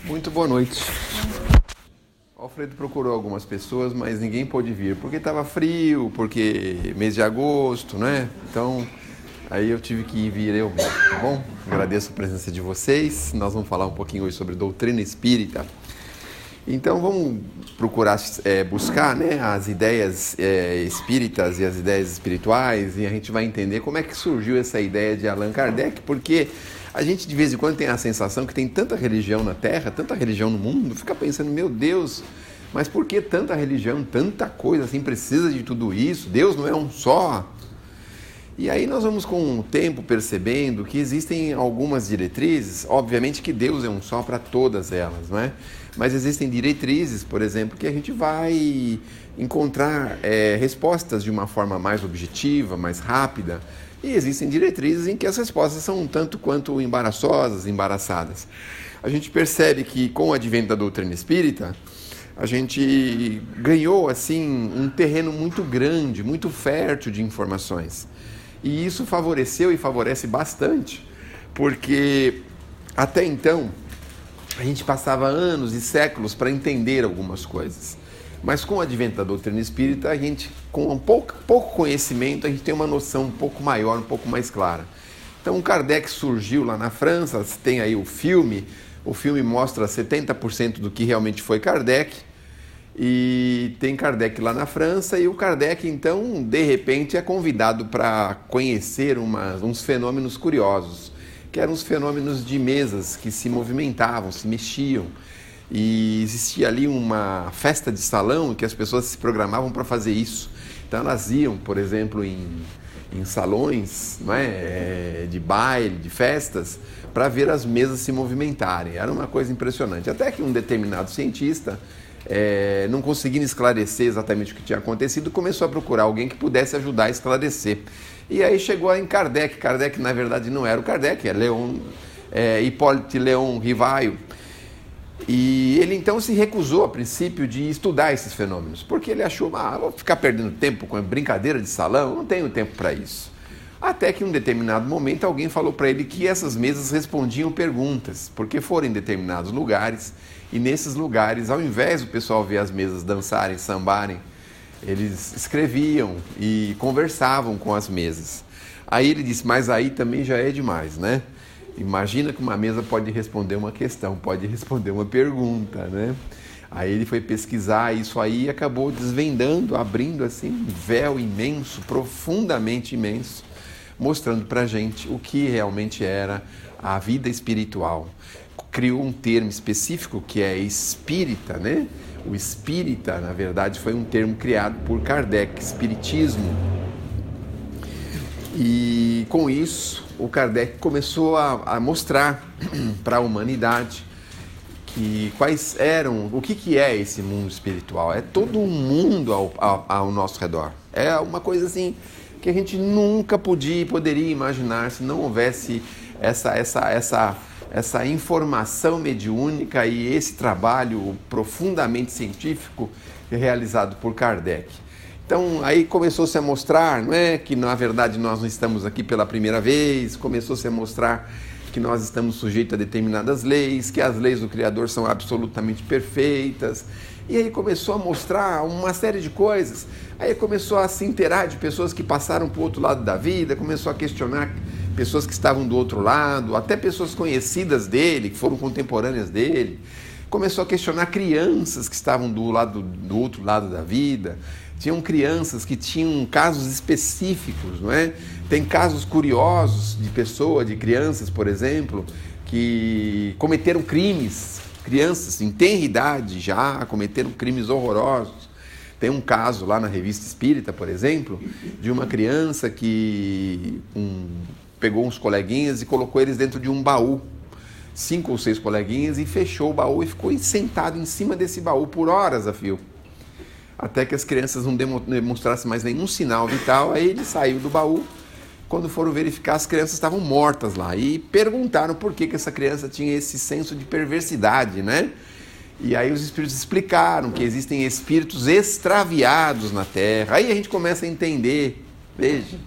Muito boa noite. O Alfredo procurou algumas pessoas, mas ninguém pôde vir, porque estava frio, porque mês de agosto, né? Então, aí eu tive que vir eu mesmo, tá bom? Agradeço a presença de vocês. Nós vamos falar um pouquinho hoje sobre doutrina espírita. Então, vamos procurar buscar, né, as ideias espíritas e as ideias espirituais, e a gente vai entender como é que surgiu essa ideia de Allan Kardec, porque a gente de vez em quando tem a sensação que tem tanta religião na Terra, tanta religião no mundo, fica pensando, meu Deus, mas por que tanta religião, tanta coisa, assim, precisa de tudo isso? Deus não é um só? E aí nós vamos com o tempo percebendo que existem algumas diretrizes, obviamente que Deus é um só para todas elas, não é? Mas existem diretrizes, por exemplo, que a gente vai encontrar respostas de uma forma mais objetiva, mais rápida, e existem diretrizes em que as respostas são um tanto quanto embaraçosas, embaraçadas. A gente percebe que com o advento da doutrina espírita, a gente ganhou assim um terreno muito grande, muito fértil de informações. E isso favoreceu e favorece bastante, porque até então a gente passava anos e séculos para entender algumas coisas. Mas com o advento da doutrina espírita, a gente, com pouco conhecimento, a gente tem uma noção um pouco maior, um pouco mais clara. Então, o Kardec surgiu lá na França, tem aí o filme mostra 70% do que realmente foi Kardec, e tem Kardec lá na França, e o Kardec, então, de repente, é convidado para conhecer uns fenômenos curiosos, que eram os fenômenos de mesas que se movimentavam, se mexiam. E existia ali uma festa de salão em que as pessoas se programavam para fazer isso. Então elas iam, por exemplo, em salões, não é? De baile, de festas, para ver as mesas se movimentarem. Era uma coisa impressionante. Até que um determinado cientista, não conseguindo esclarecer exatamente o que tinha acontecido, começou a procurar alguém que pudesse ajudar a esclarecer. E aí chegou em Kardec. Kardec, na verdade, não era o Kardec, era Hippolyte Léon Rivail. E ele então se recusou a princípio de estudar esses fenômenos, porque ele achou, vou ficar perdendo tempo com brincadeira de salão, não tenho tempo para isso. Até que em um determinado momento alguém falou para ele que essas mesas respondiam perguntas, porque foram em determinados lugares, e nesses lugares, ao invés do pessoal ver as mesas dançarem, sambarem, eles escreviam e conversavam com as mesas. Aí ele disse, mas aí também já é demais, né? Imagina que uma mesa pode responder uma questão, pode responder uma pergunta, né? Aí ele foi pesquisar isso aí e acabou desvendando, abrindo assim um véu imenso, profundamente imenso, mostrando pra gente o que realmente era a vida espiritual. Criou um termo específico que é espírita, né? O espírita, na verdade, foi um termo criado por Kardec, espiritismo. E com isso, o Kardec começou a mostrar para a humanidade o que é esse mundo espiritual. É todo um mundo ao nosso redor. É uma coisa assim que a gente nunca poderia imaginar se não houvesse essa informação mediúnica e esse trabalho profundamente científico realizado por Kardec. Então, aí começou-se a mostrar, não é, que na verdade nós não estamos aqui pela primeira vez, começou-se a mostrar que nós estamos sujeitos a determinadas leis, que as leis do Criador são absolutamente perfeitas, e aí começou a mostrar uma série de coisas, aí começou a se inteirar de pessoas que passaram para o outro lado da vida, começou a questionar pessoas que estavam do outro lado, até pessoas conhecidas dele, que foram contemporâneas dele, começou a questionar crianças que estavam do outro lado da vida. Tinham crianças que tinham casos específicos, não é? Tem casos curiosos de crianças, por exemplo, que cometeram crimes, crianças em tenra idade já cometeram crimes horrorosos. Tem um caso lá na Revista Espírita, por exemplo, de uma criança que pegou uns coleguinhas e colocou eles dentro de um baú, 5 ou 6 coleguinhas, e fechou o baú e ficou sentado em cima desse baú por horas a fio. Até que as crianças não demonstrassem mais nenhum sinal vital, aí ele saiu do baú. Quando foram verificar, as crianças estavam mortas lá. E perguntaram por que essa criança tinha esse senso de perversidade, né? E aí os espíritos explicaram que existem espíritos extraviados na Terra. Aí a gente começa a entender, veja,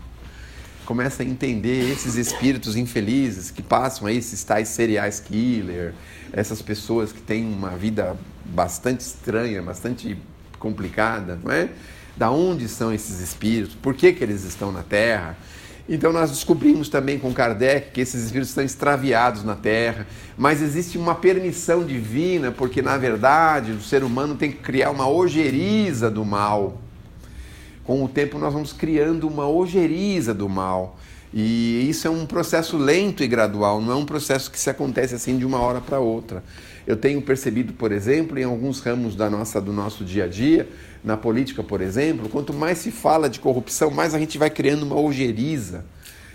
começa a entender esses espíritos infelizes que passam aí, esses tais serial killer, essas pessoas que têm uma vida bastante estranha, bastante complicada, não é? Da onde são esses espíritos? Por que eles estão na Terra? Então nós descobrimos também com Kardec que esses espíritos estão extraviados na Terra, mas existe uma permissão divina, porque na verdade o ser humano tem que criar uma ojeriza do mal. Com o tempo nós vamos criando uma ojeriza do mal. E isso é um processo lento e gradual, não é um processo que se acontece assim de uma hora para outra. Eu tenho percebido, por exemplo, em alguns ramos do nosso dia a dia, na política, por exemplo, quanto mais se fala de corrupção, mais a gente vai criando uma ojeriza.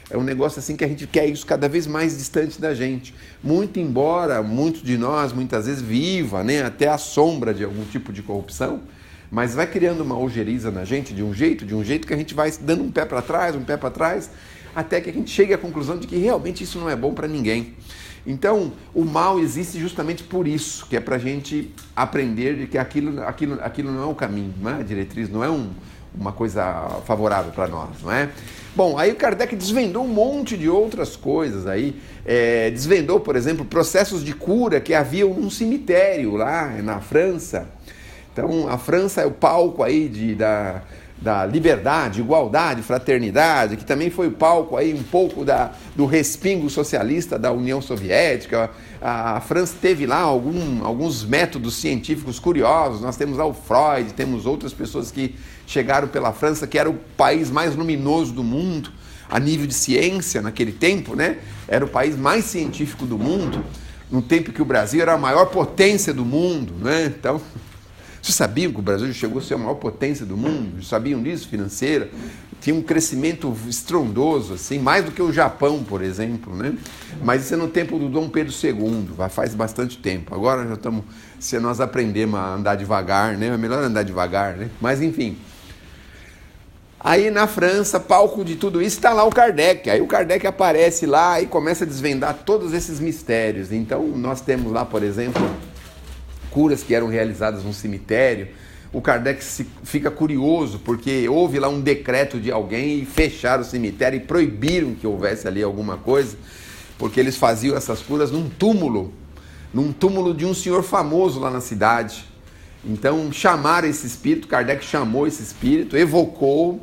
É um negócio assim que a gente quer isso cada vez mais distante da gente. Muito embora muitos de nós, muitas vezes, viva, né, até a sombra de algum tipo de corrupção, mas vai criando uma ojeriza na gente de um jeito que a gente vai dando um pé para trás, até que a gente chegue à conclusão de que realmente isso não é bom para ninguém. Então, o mal existe justamente por isso, que é para a gente aprender de que aquilo não é o caminho, não é a diretriz, não é uma coisa favorável para nós, não é? Bom, aí o Kardec desvendou um monte de outras coisas aí, desvendou, por exemplo, processos de cura que haviam num cemitério lá na França. Então, a França é o palco aí da liberdade, igualdade, fraternidade, que também foi o palco aí um pouco do respingo socialista da União Soviética. A França teve lá alguns métodos científicos curiosos. Nós temos lá o Freud, temos outras pessoas que chegaram pela França, que era o país mais luminoso do mundo, a nível de ciência naquele tempo, né? Era o país mais científico do mundo, no tempo que o Brasil era a maior potência do mundo, né? Então, vocês sabiam que o Brasil chegou a ser a maior potência do mundo? Sabiam disso, financeira? Tinha um crescimento estrondoso, assim, mais do que o Japão, por exemplo, né? Mas isso é no tempo do Dom Pedro II, faz bastante tempo. Agora já estamos, se nós aprendemos a andar devagar, né? É melhor andar devagar, né? Mas enfim. Aí na França, palco de tudo isso, está lá o Kardec. Aí o Kardec aparece lá e começa a desvendar todos esses mistérios. Então nós temos lá, por exemplo, curas que eram realizadas num cemitério. O Kardec fica curioso porque houve lá um decreto de alguém e fecharam o cemitério e proibiram que houvesse ali alguma coisa, porque eles faziam essas curas num túmulo de um senhor famoso lá na cidade. Então chamaram esse espírito, Kardec chamou esse espírito, evocou,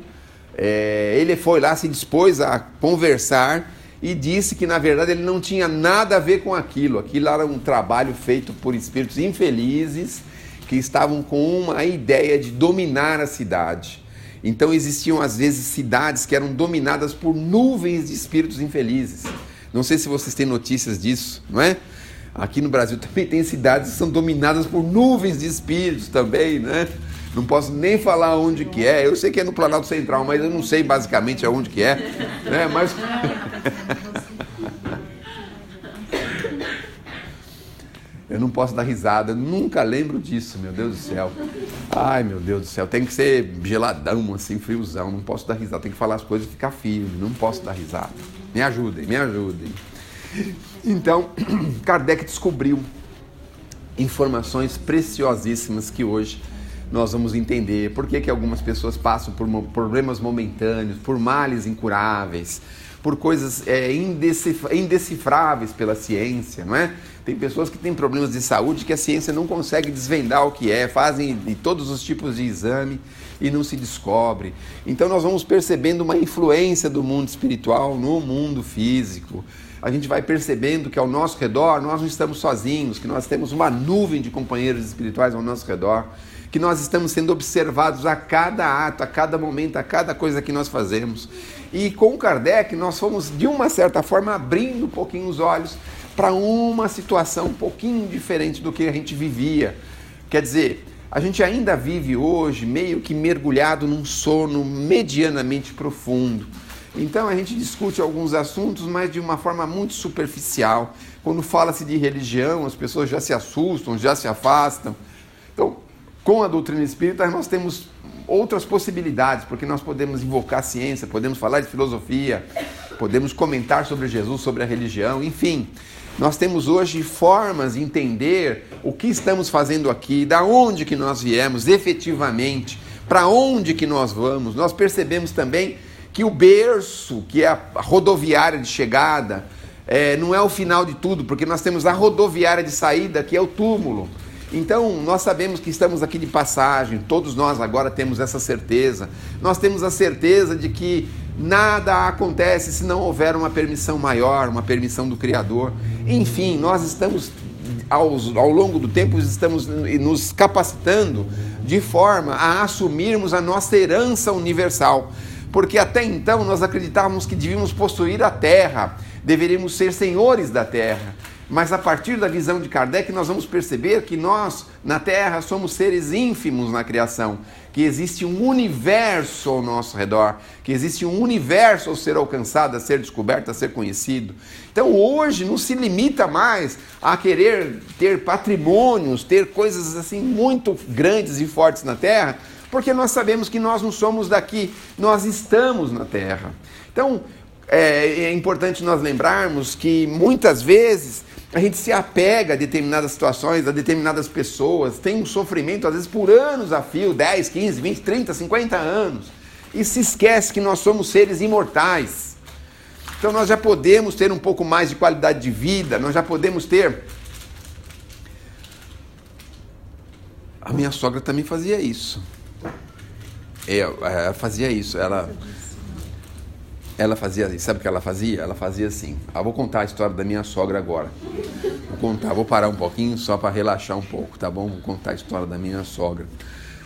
ele foi lá, se dispôs a conversar e disse que na verdade ele não tinha nada a ver com aquilo era um trabalho feito por espíritos infelizes que estavam com uma ideia de dominar a cidade. Então existiam às vezes cidades que eram dominadas por nuvens de espíritos infelizes. Não sei se vocês têm notícias disso, não é? Aqui no Brasil também tem cidades que são dominadas por nuvens de espíritos também, né? Não posso nem falar onde que é. Eu sei que é no Planalto Central, mas eu não sei basicamente aonde que é, né? Mas eu não posso dar risada, nunca lembro disso, meu Deus do céu. Ai, meu Deus do céu, tem que ser geladão, assim, friozão, não posso dar risada, tem que falar as coisas e ficar firme, não posso dar risada. Me ajudem. Então, Kardec descobriu informações preciosíssimas que hoje nós vamos entender por que algumas pessoas passam por problemas momentâneos, por males incuráveis, por coisas indecifráveis pela ciência, não é? Tem pessoas que têm problemas de saúde que a ciência não consegue desvendar o que é, fazem de todos os tipos de exame e não se descobre. Então nós vamos percebendo uma influência do mundo espiritual no mundo físico. A gente vai percebendo que ao nosso redor nós não estamos sozinhos, que nós temos uma nuvem de companheiros espirituais ao nosso redor, que nós estamos sendo observados a cada ato, a cada momento, a cada coisa que nós fazemos. E com Kardec nós fomos, de uma certa forma, abrindo um pouquinho os olhos para uma situação um pouquinho diferente do que a gente vivia. Quer dizer, a gente ainda vive hoje meio que mergulhado num sono medianamente profundo. Então a gente discute alguns assuntos, mas de uma forma muito superficial. Quando fala-se de religião, as pessoas já se assustam, já se afastam. Então, com a doutrina espírita, nós temos outras possibilidades, porque nós podemos invocar a ciência, podemos falar de filosofia, podemos comentar sobre Jesus, sobre a religião, enfim. Nós temos hoje formas de entender o que estamos fazendo aqui, da onde que nós viemos efetivamente, para onde que nós vamos. Nós percebemos também que o berço, que é a rodoviária de chegada, não é o final de tudo, porque nós temos a rodoviária de saída, que é o túmulo. Então, nós sabemos que estamos aqui de passagem, todos nós agora temos essa certeza. Nós temos a certeza de que nada acontece se não houver uma permissão maior, uma permissão do Criador. Enfim, nós estamos, ao longo do tempo, estamos nos capacitando de forma a assumirmos a nossa herança universal. Porque até então nós acreditávamos que devíamos possuir a terra, deveríamos ser senhores da terra. Mas a partir da visão de Kardec nós vamos perceber que nós, na Terra, somos seres ínfimos na criação, que existe um universo ao nosso redor, que existe um universo a ser alcançado, a ser descoberto, a ser conhecido. Então hoje não se limita mais a querer ter patrimônios, ter coisas assim muito grandes e fortes na Terra, porque nós sabemos que nós não somos daqui, nós estamos na Terra. Então é importante nós lembrarmos que muitas vezes a gente se apega a determinadas situações, a determinadas pessoas, tem um sofrimento às vezes por anos a fio, 10, 15, 20, 30, 50 anos, e se esquece que nós somos seres imortais. Então nós já podemos ter um pouco mais de qualidade de vida, nós já podemos ter... A minha sogra também fazia isso. Ela fazia isso, ela fazia, sabe o que ela fazia? Ela fazia assim, vou contar a história da minha sogra agora. Vou parar um pouquinho só para relaxar um pouco, tá bom? Vou contar a história da minha sogra.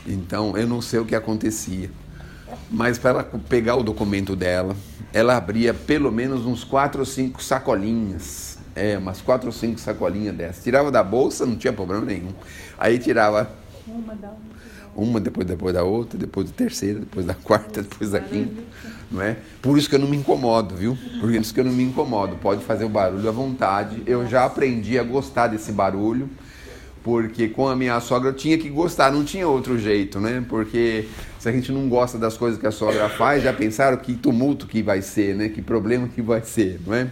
Então, eu não sei o que acontecia, mas para ela pegar o documento dela, ela abria pelo menos uns 4 ou 5 sacolinhas. Umas 4 ou 5 sacolinhas dessas. Tirava da bolsa, não tinha problema nenhum. Aí tirava uma depois da outra, depois da terceira, depois da quarta, depois da quinta, não é? Por isso que eu não me incomodo, viu? Por isso que eu não me incomodo, pode fazer o barulho à vontade. Eu já aprendi a gostar desse barulho, porque com a minha sogra eu tinha que gostar, não tinha outro jeito, né? Porque se a gente não gosta das coisas que a sogra faz, já pensaram que tumulto que vai ser, né? Que problema que vai ser, não é?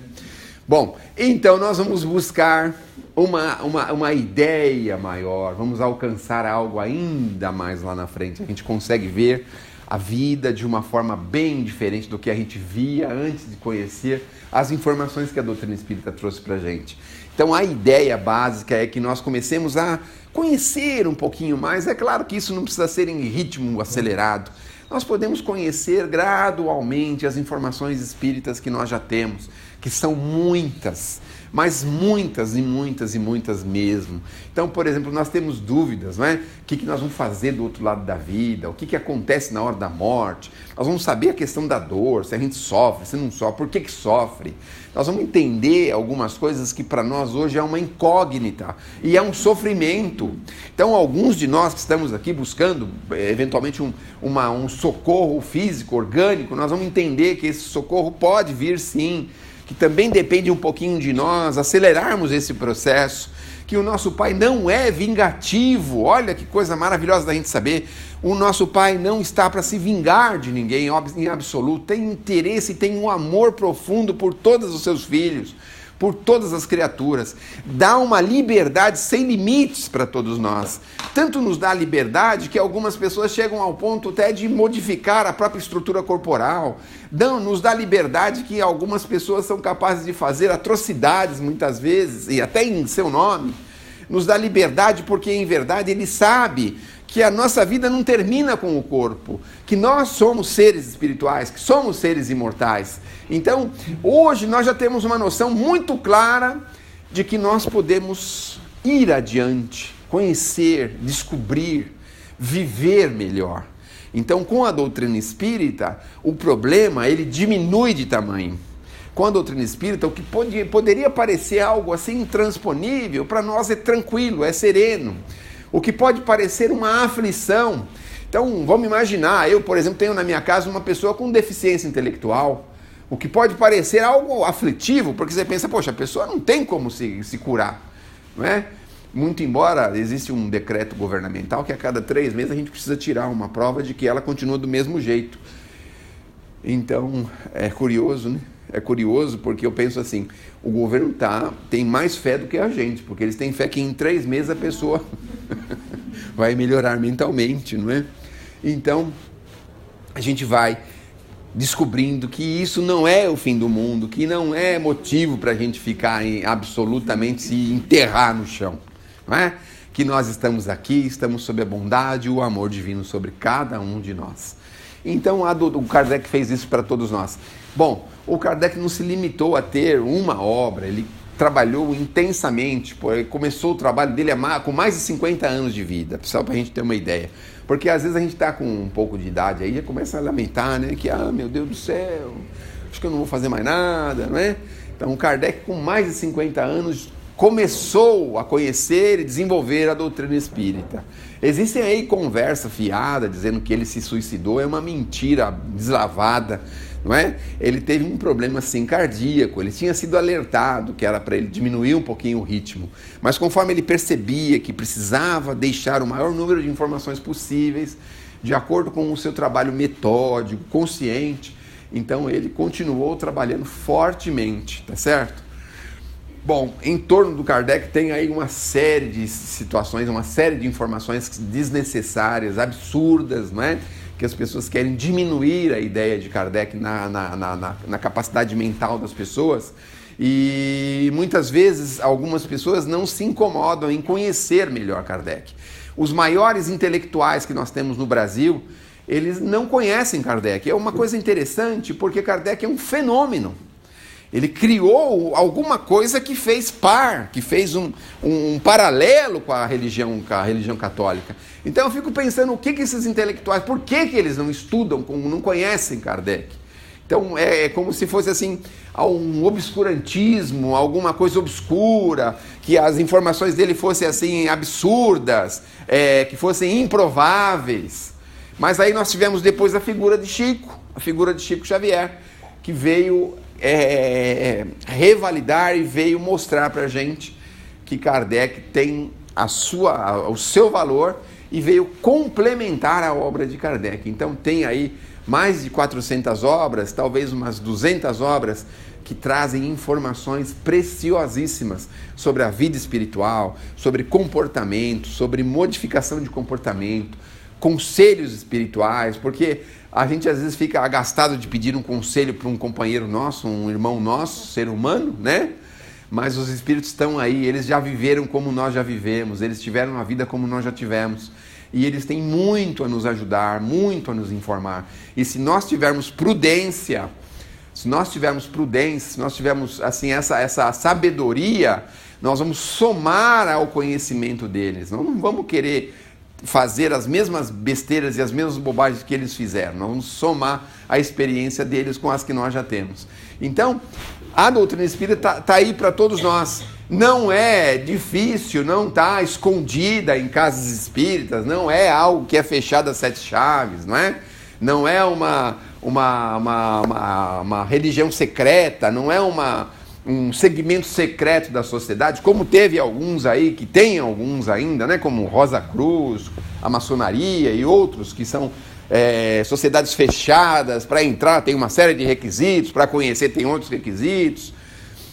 Bom, então nós vamos buscar uma ideia maior, vamos alcançar algo ainda mais lá na frente. A gente consegue ver a vida de uma forma bem diferente do que a gente via antes de conhecer as informações que a doutrina espírita trouxe para a gente. Então a ideia básica é que nós comecemos a conhecer um pouquinho mais. É claro que isso não precisa ser em ritmo acelerado. Nós podemos conhecer gradualmente as informações espíritas que nós já temos, que são muitas, mas muitas e muitas e muitas mesmo. Então, por exemplo, nós temos dúvidas, não é? O que nós vamos fazer do outro lado da vida, o que acontece na hora da morte. Nós vamos saber a questão da dor, se a gente sofre, se não sofre, por que sofre. Nós vamos entender algumas coisas que para nós hoje é uma incógnita e é um sofrimento. Então, alguns de nós que estamos aqui buscando, eventualmente, um socorro físico, orgânico, nós vamos entender que esse socorro pode vir sim, que também depende um pouquinho de nós acelerarmos esse processo, que o nosso Pai não é vingativo. Olha que coisa maravilhosa da gente saber. O nosso Pai não está para se vingar de ninguém, em absoluto. Tem interesse, tem um amor profundo por todos os seus filhos, por todas as criaturas. Dá uma liberdade sem limites para todos nós. Tanto nos dá liberdade que algumas pessoas chegam ao ponto até de modificar a própria estrutura corporal. Nos dá liberdade que algumas pessoas são capazes de fazer atrocidades muitas vezes, e até em seu nome. Nos dá liberdade porque, em verdade, ele sabe que a nossa vida não termina com o corpo, que nós somos seres espirituais, que somos seres imortais. Então, hoje nós já temos uma noção muito clara de que nós podemos ir adiante, conhecer, descobrir, viver melhor. Então, com a doutrina espírita, o problema, ele diminui de tamanho. Com a doutrina espírita, o que poderia parecer algo assim intransponível, para nós é tranquilo, é sereno. O que pode parecer uma aflição. Então, vamos imaginar, eu, por exemplo, tenho na minha casa uma pessoa com deficiência intelectual. O que pode parecer algo aflitivo, porque você pensa, poxa, a pessoa não tem como se curar, não é? Muito embora existe um decreto governamental que a cada 3 meses a gente precisa tirar uma prova de que ela continua do mesmo jeito. Então, é curioso, né? É curioso porque eu penso assim, o governo tem mais fé do que a gente, porque eles têm fé que em 3 meses a pessoa vai melhorar mentalmente, não é? Então, a gente vai descobrindo que isso não é o fim do mundo, que não é motivo para a gente ficar absolutamente se enterrar no chão, não é? Que nós estamos aqui, estamos sob a bondade e o amor divino sobre cada um de nós. Então o Kardec fez isso para todos nós. Bom, o Kardec não se limitou a ter uma obra, ele trabalhou intensamente, começou o trabalho dele com mais de 50 anos de vida, só para a gente ter uma ideia. Porque às vezes a gente está com um pouco de idade aí, já começa a lamentar, né? Que, meu Deus do céu, acho que eu não vou fazer mais nada, né? Então o Kardec, com mais de 50 anos, começou a conhecer e desenvolver a doutrina espírita. Existem aí conversa fiada dizendo que ele se suicidou, é uma mentira deslavada, não é? Ele teve um problema assim cardíaco, ele tinha sido alertado que era para ele diminuir um pouquinho o ritmo, mas conforme ele percebia que precisava deixar o maior número de informações possíveis, de acordo com o seu trabalho metódico, consciente, então ele continuou trabalhando fortemente, tá certo? Bom, em torno do Kardec tem aí uma série de situações, uma série de informações desnecessárias, absurdas, não é? Que as pessoas querem diminuir a ideia de Kardec na capacidade mental das pessoas, e muitas vezes algumas pessoas não se incomodam em conhecer melhor Kardec. Os maiores intelectuais que nós temos no Brasil, eles não conhecem Kardec. É uma coisa interessante, porque Kardec é um fenômeno. Ele criou alguma coisa que fez que fez um paralelo com a religião católica. Então eu fico pensando, o que esses intelectuais, por que eles não estudam, não conhecem Kardec? Então é como se fosse assim, um obscurantismo, alguma coisa obscura, que as informações dele fossem assim absurdas, que fossem improváveis. Mas aí nós tivemos depois a figura de Chico Xavier, que veio revalidar e veio mostrar para a gente que Kardec tem o seu valor e veio complementar a obra de Kardec. Então tem aí mais de 400 obras, talvez umas 200 obras, que trazem informações preciosíssimas sobre a vida espiritual, sobre comportamento, sobre modificação de comportamento, conselhos espirituais, porque a gente às vezes fica agastado de pedir um conselho para um companheiro nosso, um irmão nosso, ser humano, né? Mas os espíritos estão aí, eles já viveram como nós já vivemos, eles tiveram uma vida como nós já tivemos, e eles têm muito a nos ajudar, muito a nos informar. E se nós tivermos prudência, se nós tivermos assim essa sabedoria, nós vamos somar ao conhecimento deles. Nós não vamos querer fazer as mesmas besteiras e as mesmas bobagens que eles fizeram. Nós vamos somar a experiência deles com as que nós já temos. Então, a doutrina espírita está aí para todos nós. Não é difícil, não está escondida em casas espíritas, não é algo que é fechado a 7 chaves, não é? Não é uma religião secreta, não é um segmento secreto da sociedade, como teve alguns aí, que tem alguns ainda, né, como Rosa Cruz, a maçonaria e outros que são sociedades fechadas. Para entrar tem uma série de requisitos, para conhecer tem outros requisitos.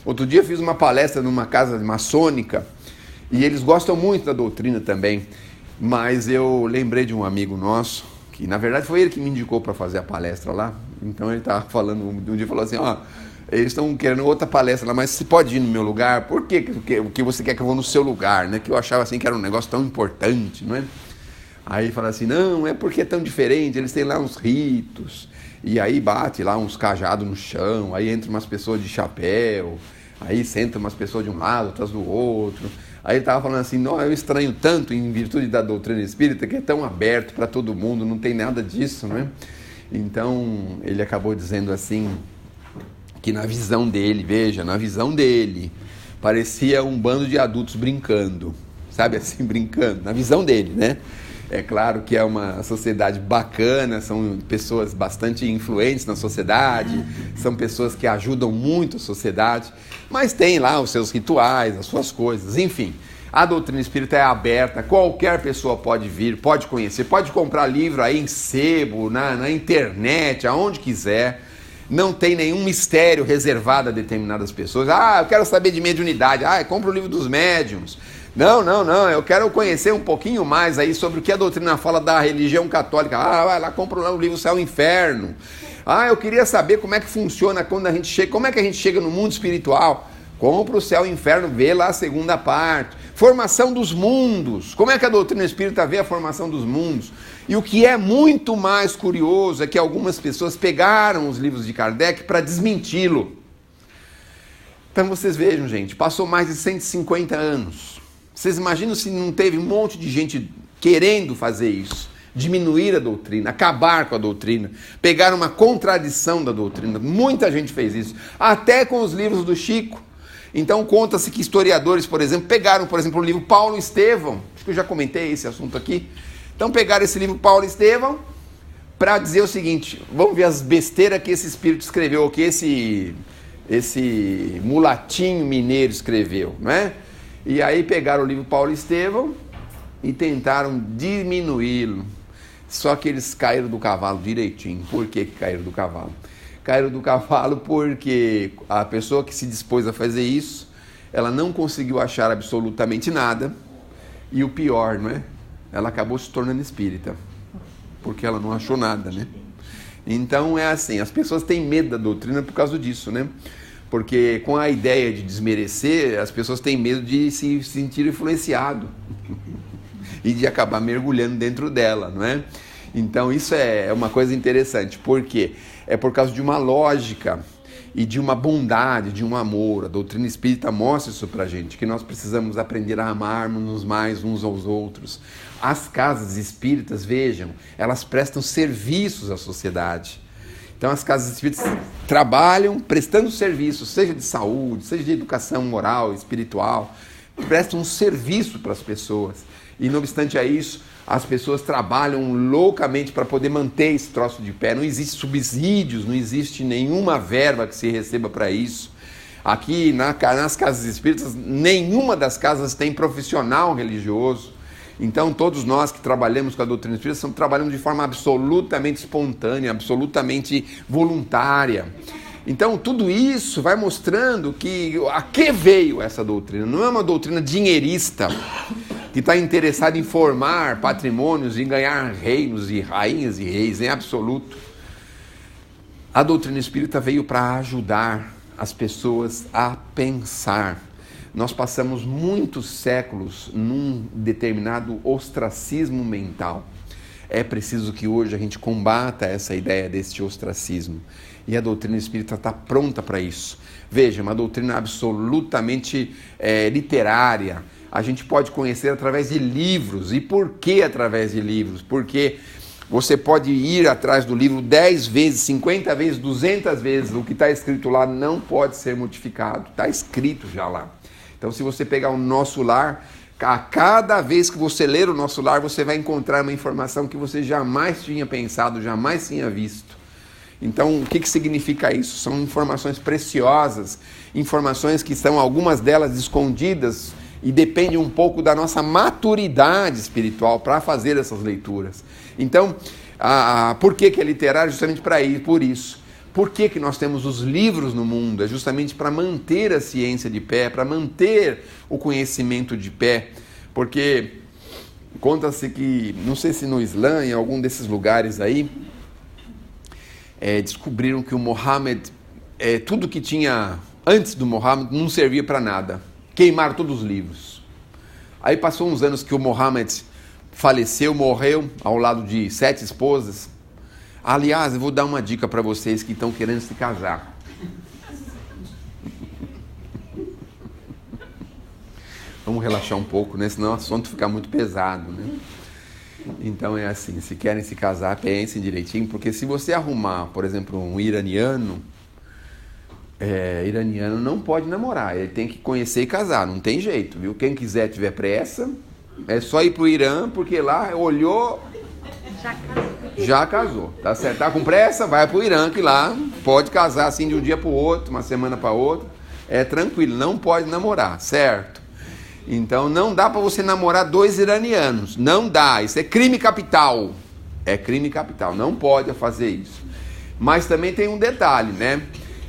Outro dia fiz uma palestra numa casa maçônica e eles gostam muito da doutrina também, mas eu lembrei de um amigo nosso, que na verdade foi ele que me indicou para fazer a palestra lá. Então ele estava falando, um dia falou assim, eles estão querendo outra palestra lá, mas você pode ir no meu lugar? Por que você quer que eu vou no seu lugar? Né? Que eu achava assim que era um negócio tão importante, não é? Aí ele fala assim, não, é porque é tão diferente, eles têm lá uns ritos, e aí bate lá uns cajados no chão, aí entra umas pessoas de chapéu, aí senta umas pessoas de um lado, outras do outro. Aí ele estava falando assim, não, eu estranho tanto em virtude da doutrina espírita, que é tão aberto para todo mundo, não tem nada disso, né? Então ele acabou dizendo assim, que na visão dele, parecia um bando de adultos brincando, sabe assim, brincando, na visão dele, né? É claro que é uma sociedade bacana, são pessoas bastante influentes na sociedade, são pessoas que ajudam muito a sociedade, mas tem lá os seus rituais, as suas coisas, enfim. A doutrina espírita é aberta, qualquer pessoa pode vir, pode conhecer, pode comprar livro aí em sebo, na internet, aonde quiser. Não tem nenhum mistério reservado a determinadas pessoas. Eu quero saber de mediunidade. Compra o livro dos médiuns. Não, eu quero conhecer um pouquinho mais aí sobre o que a doutrina fala da religião católica. Vai lá, compra lá o livro Céu e Inferno. Ah, eu queria saber como é que funciona quando a gente chega, como é que a gente chega no mundo espiritual. Compra o Céu e o Inferno, vê lá a segunda parte. Formação dos mundos. Como é que a doutrina espírita vê a formação dos mundos? E o que é muito mais curioso é que algumas pessoas pegaram os livros de Kardec para desmenti-lo. Então vocês vejam, gente, passou mais de 150 anos. Vocês imaginam se não teve um monte de gente querendo fazer isso? Diminuir a doutrina, acabar com a doutrina, pegar uma contradição da doutrina. Muita gente fez isso, até com os livros do Chico. Então conta-se que historiadores, por exemplo, pegaram, por exemplo, o livro Paulo Estevão, acho que eu já comentei esse assunto aqui. Então pegaram esse livro Paulo Estevão para dizer o seguinte, vamos ver as besteiras que esse espírito escreveu, ou que esse mulatinho mineiro escreveu, não é? E aí pegaram o livro Paulo Estevão e tentaram diminuí-lo. Só que eles caíram do cavalo direitinho. Por que caíram do cavalo? Caíram do cavalo porque a pessoa que se dispôs a fazer isso, ela não conseguiu achar absolutamente nada. E o pior, não é? Ela acabou se tornando espírita. Porque ela não achou nada, né? Então é assim, as pessoas têm medo da doutrina por causa disso, né? Porque com a ideia de desmerecer, as pessoas têm medo de se sentir influenciado e de acabar mergulhando dentro dela, não é? Então isso é uma coisa interessante, porque é por causa de uma lógica e de uma bondade, de um amor. A doutrina espírita mostra isso pra gente, que nós precisamos aprender a amarmos mais uns aos outros. As casas espíritas, vejam, elas prestam serviços à sociedade. Então as casas espíritas trabalham prestando serviço, seja de saúde, seja de educação moral, espiritual, prestam um serviço para as pessoas. E não obstante a isso, as pessoas trabalham loucamente para poder manter esse troço de pé. Não existe subsídios, não existe nenhuma verba que se receba para isso. Aqui nas casas espíritas, nenhuma das casas tem profissional religioso. Então todos nós que trabalhamos com a doutrina espírita estamos trabalhando de forma absolutamente espontânea, absolutamente voluntária. Então tudo isso vai mostrando que a que veio essa doutrina. Não é uma doutrina dinheirista que está interessada em formar patrimônios, em ganhar reinos e rainhas e reis, em absoluto. A doutrina espírita veio para ajudar as pessoas a pensar. Nós passamos muitos séculos num determinado ostracismo mental. É preciso que hoje a gente combata essa ideia deste ostracismo. E a doutrina espírita está pronta para isso. Veja, uma doutrina absolutamente literária. A gente pode conhecer através de livros. E por que através de livros? Porque você pode ir atrás do livro 10 vezes, 50 vezes, 200 vezes. O que está escrito lá não pode ser modificado. Está escrito já lá. Então, se você pegar o Nosso Lar, a cada vez que você ler o Nosso Lar, você vai encontrar uma informação que você jamais tinha pensado, jamais tinha visto. Então, o que significa isso? São informações preciosas, informações que estão, algumas delas, escondidas e dependem um pouco da nossa maturidade espiritual para fazer essas leituras. Então, por que é literário? Justamente por isso. Por que nós temos os livros no mundo? É justamente para manter a ciência de pé, para manter o conhecimento de pé. Porque conta-se que, não sei se no Islã, em algum desses lugares aí, descobriram que o Mohammed, tudo que tinha antes do Mohammed não servia para nada. Queimaram todos os livros. Aí passou uns anos que o Mohammed faleceu, morreu ao lado de 7 esposas. Aliás, eu vou dar uma dica para vocês que estão querendo se casar. Vamos relaxar um pouco, né? Senão o assunto fica muito pesado, né? Então é assim, se querem se casar, pensem direitinho, porque se você arrumar, por exemplo, um iraniano não pode namorar, ele tem que conhecer e casar, não tem jeito, viu? Quem quiser tiver pressa, é só ir pro Irã, porque lá olhou... Já casou, tá certo? Tá com pressa? Vai pro Irã, que lá pode casar assim de um dia pro outro, uma semana para outra. É tranquilo, não pode namorar, certo? Então não dá para você namorar 2 iranianos, não dá, isso é crime capital. É crime capital, não pode fazer isso. Mas também tem um detalhe, né?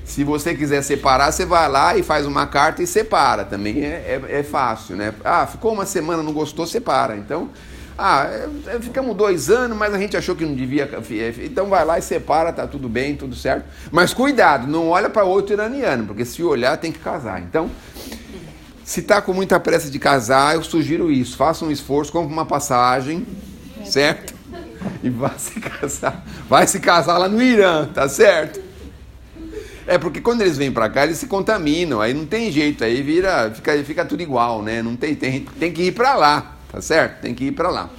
Se você quiser separar, você vai lá e faz uma carta e separa, também é fácil, né? Ficou uma semana, não gostou, separa. Então... Ficamos 2 anos, mas a gente achou que não devia, então vai lá e separa, tá tudo bem, tudo certo. Mas cuidado, não olha para outro iraniano, porque se olhar tem que casar. Então, se tá com muita pressa de casar, eu sugiro isso, faça um esforço, compre uma passagem, certo? E vai se casar lá no Irã, tá certo? Porque quando eles vêm para cá, eles se contaminam, aí não tem jeito, aí fica tudo igual, né? Não tem que ir para lá, tá certo? Tem que ir para lá.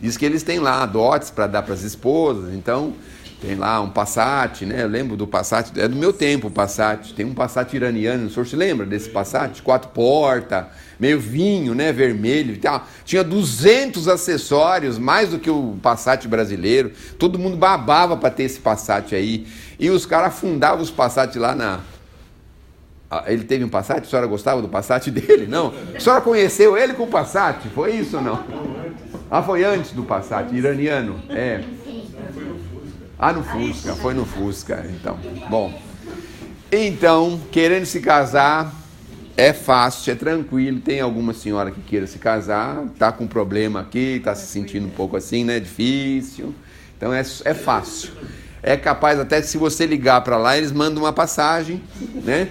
Diz que eles têm lá dotes para dar para as esposas, então tem lá um Passat, né? Eu lembro do Passat, é do meu tempo o Passat, tem um Passat iraniano, o senhor se lembra desse Passat? 4 portas, meio vinho, né? Vermelho e tal. Tinha 200 acessórios, mais do que o Passat brasileiro, todo mundo babava para ter esse Passat aí. E os caras afundavam os Passat lá na... Ele teve um Passat? A senhora gostava do Passat dele? Não? A senhora conheceu ele com o Passat? Foi isso ou não? Foi antes do Passat, iraniano. No Fusca. Foi no Fusca, então. Bom. Então, querendo se casar, é fácil, é tranquilo. Tem alguma senhora que queira se casar, tá com problema aqui, tá se sentindo um pouco assim, né? Difícil. Então, é fácil. É capaz até que se você ligar para lá, eles mandam uma passagem, né?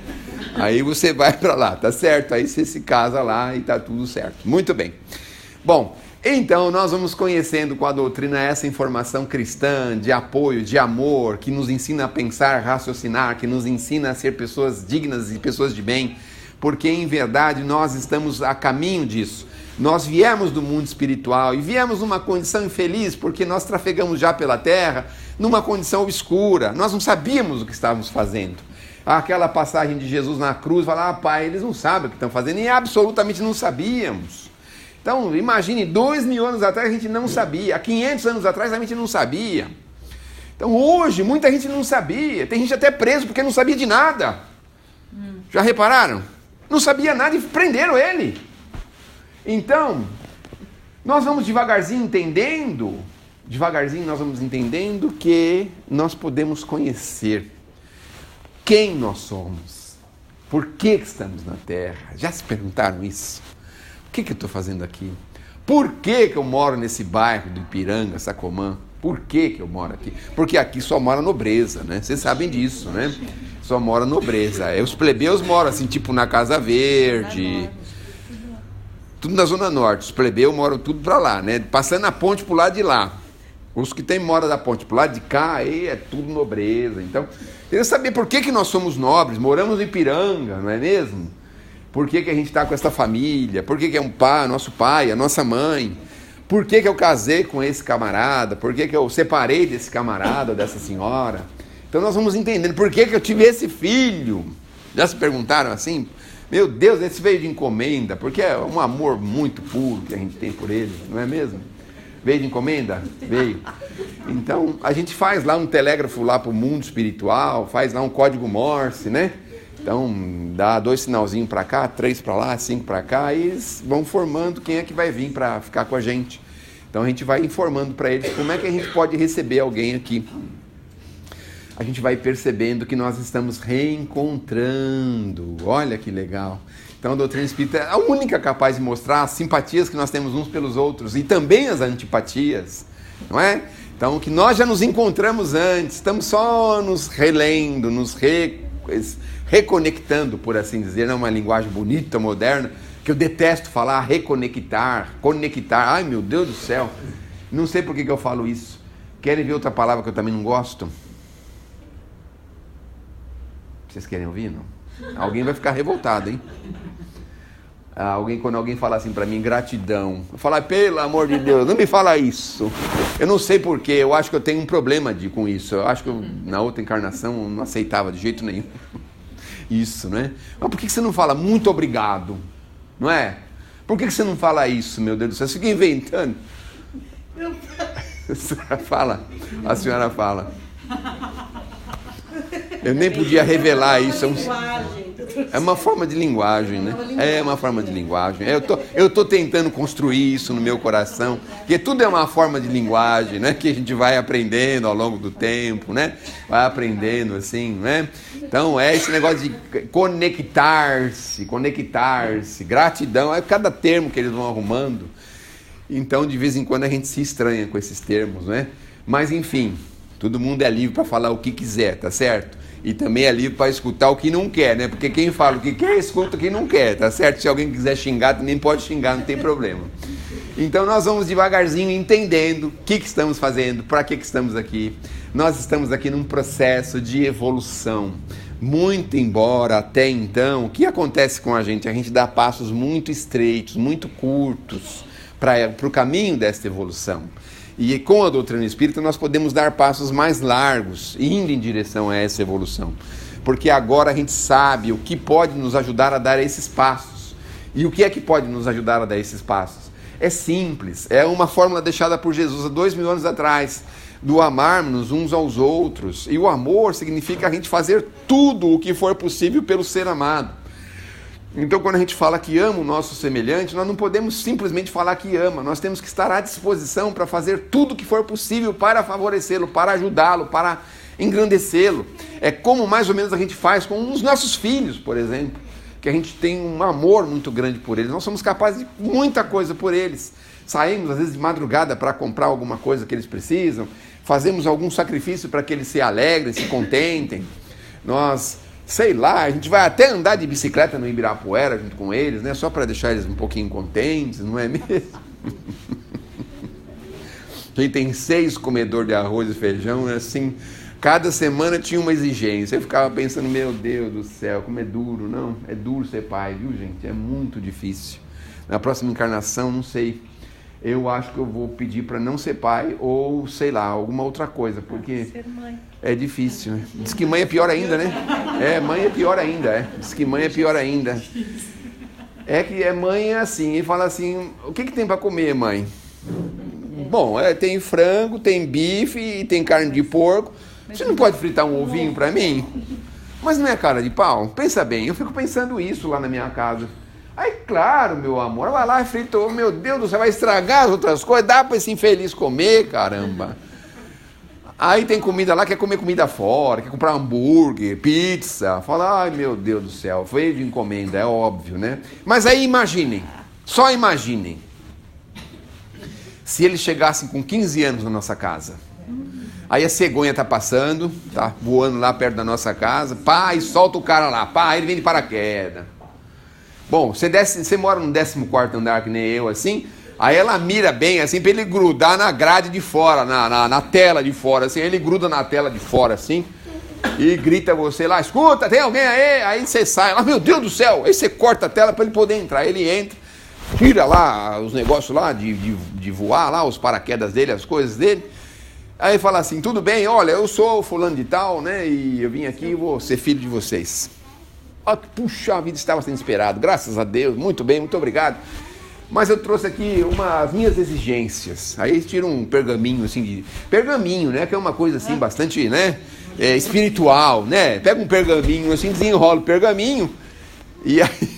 Aí você vai para lá, tá certo? Aí você se casa lá e tá tudo certo. Muito bem. Bom, então nós vamos conhecendo com a doutrina essa informação cristã de apoio, de amor, que nos ensina a pensar, raciocinar, que nos ensina a ser pessoas dignas e pessoas de bem, porque em verdade nós estamos a caminho disso. Nós viemos do mundo espiritual e viemos numa condição infeliz porque nós trafegamos já pela terra numa condição obscura. Nós não sabíamos o que estávamos fazendo. Aquela passagem de Jesus na cruz, falar, pai, eles não sabem o que estão fazendo, e absolutamente não sabíamos. Então, imagine, 2000 anos atrás a gente não sabia, há 500 anos atrás a gente não sabia. Então, hoje, muita gente não sabia, tem gente até preso porque não sabia de nada. Já repararam? Não sabia nada e prenderam ele. Então, nós vamos devagarzinho nós vamos entendendo que nós podemos conhecer quem nós somos, por que estamos na Terra. Já se perguntaram isso? O que eu estou fazendo aqui? Por que eu moro nesse bairro do Ipiranga, Sacomã? Por que eu moro aqui? Porque aqui só mora nobreza, né? Vocês sabem disso, né? Só mora nobreza. Os plebeus moram assim, tipo na Casa Verde... Tudo na Zona Norte, os plebeus moram tudo para lá, né? Passando a ponte pro lado de lá. Os que moram da ponte pro lado de cá, aí é tudo nobreza. Então, queria saber por que nós somos nobres, moramos em Ipiranga, não é mesmo? Por que a gente está com essa família? Por que é nosso pai, a nossa mãe? Por que eu casei com esse camarada? Por que eu separei desse camarada, dessa senhora? Então nós vamos entendendo por que eu tive esse filho. Já se perguntaram assim? Meu Deus, esse veio de encomenda, porque é um amor muito puro que a gente tem por ele, não é mesmo? Veio de encomenda? Veio. Então, a gente faz lá um telégrafo lá para o mundo espiritual, faz lá um código Morse, né? Então, dá 2 sinalzinhos para cá, 3 para lá, 5 para cá, e eles vão formando quem é que vai vir para ficar com a gente. Então, a gente vai informando para eles como é que a gente pode receber alguém aqui. A gente vai percebendo que nós estamos reencontrando. Olha que legal. Então a doutrina espírita é a única capaz de mostrar as simpatias que nós temos uns pelos outros e também as antipatias, não é? Então que nós já nos encontramos antes, estamos só nos relendo, reconectando, por assim dizer, não é uma linguagem bonita, moderna, que eu detesto falar, reconectar, conectar. Ai, meu Deus do céu, não sei por que eu falo isso. Querem ver outra palavra que eu também não gosto? Vocês querem ouvir, não? Alguém vai ficar revoltado, hein? Quando alguém fala assim pra mim, gratidão, eu falo, pelo amor de Deus, não me fala isso. Eu não sei porquê, eu acho que eu tenho um problema com isso. Eu acho que na outra encarnação eu não aceitava de jeito nenhum isso, né? Mas por que você não fala muito obrigado? Não é? Por que você não fala isso, meu Deus do céu? Você fica inventando. A senhora fala. Eu nem podia revelar isso. É uma forma de linguagem, né? É uma forma de linguagem. Eu tô tentando construir isso no meu coração, porque tudo é uma forma de linguagem, né? Que a gente vai aprendendo ao longo do tempo, né? Vai aprendendo assim, né? Então é esse negócio de conectar-se, gratidão, é cada termo que eles vão arrumando. Então, de vez em quando, a gente se estranha com esses termos, né? Mas, enfim, todo mundo é livre para falar o que quiser, tá certo? E também é livre para escutar o que não quer, né? Porque quem fala o que quer, escuta o que não quer, tá certo? Se alguém quiser xingar, também pode xingar, não tem problema. Então, nós vamos devagarzinho entendendo o que estamos fazendo, para que estamos aqui. Nós estamos aqui num processo de evolução. Muito embora, até então, o que acontece com a gente? A gente dá passos muito estreitos, muito curtos para o caminho desta evolução. E com a doutrina espírita nós podemos dar passos mais largos, indo em direção a essa evolução. Porque agora a gente sabe o que pode nos ajudar a dar esses passos. E o que é que pode nos ajudar a dar esses passos? É simples, é uma fórmula deixada por Jesus há 2000 anos atrás, do amarmos uns aos outros. E o amor significa a gente fazer tudo o que for possível pelo ser amado. Então, quando a gente fala que ama o nosso semelhante, nós não podemos simplesmente falar que ama, nós temos que estar à disposição para fazer tudo o que for possível para favorecê-lo, para ajudá-lo, para engrandecê-lo. É como mais ou menos a gente faz com os nossos filhos, por exemplo, que a gente tem um amor muito grande por eles, nós somos capazes de muita coisa por eles. Saímos às vezes de madrugada para comprar alguma coisa que eles precisam, fazemos algum sacrifício para que eles se alegrem, se contentem. Nós, sei lá, a gente vai até andar de bicicleta no Ibirapuera junto com eles, né? Só para deixar eles um pouquinho contentes, não é mesmo? Quem tem 6 comedores de arroz e feijão, assim, cada semana tinha uma exigência. Eu ficava pensando, meu Deus do céu, como é duro. Não, é duro ser pai, viu, gente? É muito difícil. Na próxima encarnação, não sei, eu acho que eu vou pedir para não ser pai ou, sei lá, alguma outra coisa, porque ser mãe é difícil, né? Diz que mãe é pior ainda, né? Mãe é pior ainda, Diz que mãe é pior ainda. É que mãe é assim, e fala assim, o que tem para comer, mãe? Bom, tem frango, tem bife e tem carne de porco. Você não pode fritar um ovinho para mim? Mas não é cara de pau? Pensa bem, eu fico pensando isso lá na minha casa. Aí, claro, meu amor, vai lá e fritou, meu Deus do céu, vai estragar as outras coisas, dá para esse infeliz comer, caramba. Aí tem comida lá, quer comer comida fora, quer comprar hambúrguer, pizza, fala, ai meu Deus do céu, veio de encomenda, é óbvio, né? Mas aí imaginem, só imaginem, se eles chegassem com 15 anos na nossa casa, aí a cegonha tá passando, tá voando lá perto da nossa casa, pá, e solta o cara lá, pá, ele vem de paraquedas. Bom, você mora no 14º andar que nem eu, assim, aí ela mira bem, assim, para ele grudar na grade de fora, na tela de fora, assim, ele gruda na tela de fora, assim, e grita você lá, escuta, tem alguém aí? Aí você sai lá, meu Deus do céu, aí você corta a tela para ele poder entrar, ele entra, tira lá os negócios lá de voar lá, os paraquedas dele, as coisas dele, aí fala assim, tudo bem, olha, eu sou o fulano de tal, né, e eu vim aqui e vou ser filho de vocês. Puxa, a vida estava sendo esperado, graças a Deus, muito bem, muito obrigado. Mas eu trouxe aqui as minhas exigências. Aí eles tiram um pergaminho, assim, pergaminho, né, que é uma coisa assim, bastante, né, espiritual, né, pega um pergaminho, assim, desenrola o pergaminho, e aí...